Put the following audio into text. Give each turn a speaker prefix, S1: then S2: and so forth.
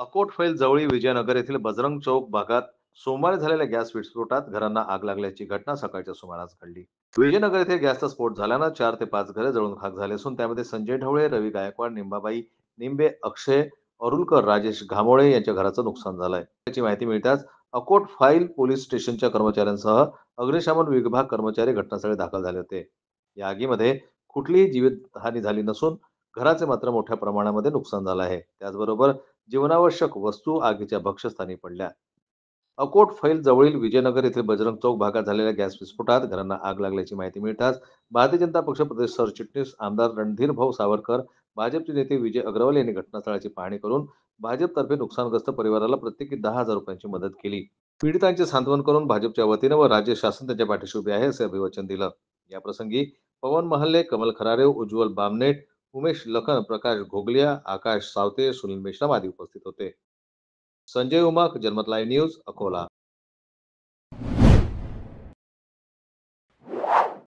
S1: अकोट फैल जवळी विजयनगर येथील बजरंग चौक भागात सोमवारी झालेल्या गॅस विस्फोटात घरांना आग लागल्याची घटना सकाळच्या सुमारास घडली. विजयनगर येथे गॅसचा स्फोट झाल्यानं 4 ते 5 घरे जळून खाक झाली असून त्यामध्ये संजय ढवळे, रवी गायकवाड, निंबाबाई निंबे, अक्षय अरुलकर, राजेश घामोळे यांच्या घराचं नुकसान झालंय. याची माहिती मिळताच अकोट फाईल पोलीस स्टेशनच्या कर्मचाऱ्यांसह अग्निशमन विभाग कर्मचारी घटनास्थळी दाखल झाले होते. या आगीमध्ये कुठलीही जीवितहानी झाली नसून घराचे मात्र मोठ्या प्रमाणामध्ये नुकसान झालं आहे. त्याचबरोबर जीवनावश्यक वस्तू आगीच्या भक्ष्यस्थानी पडल्या. अकोट फैल जवळील विजयनगर येथील बजरंग चौक भागात झालेल्या गॅस विस्फोटात घरांना आग लागल्याची माहिती मिळताच भारतीय जनता पक्ष प्रदेश सरचिटणीस आमदार रणधीर भाऊ सावरकर, भाजपचे नेते विजय अग्रवाल यांनी घटनास्थळाची पाहणी करून भाजपतर्फे नुकसानग्रस्त परिवाराला प्रत्येकी 10,000 रुपयांची मदत केली. पीडितांचे सांत्वन करून भाजपच्या वतीनं व राज्य शासन त्यांच्या पाठीशी उभे आहे असे अभिवचन दिलं. या प्रसंगी पवन महाले, कमल खरारे, उज्ज्वल बामनेट, उमेश लखन, प्रकाश घोगलिया, आकाश सावते, सुनील मेश्राम आदी उपस्थित होते. संजय उमाक, जनमत लाईव्ह न्यूज, अकोला.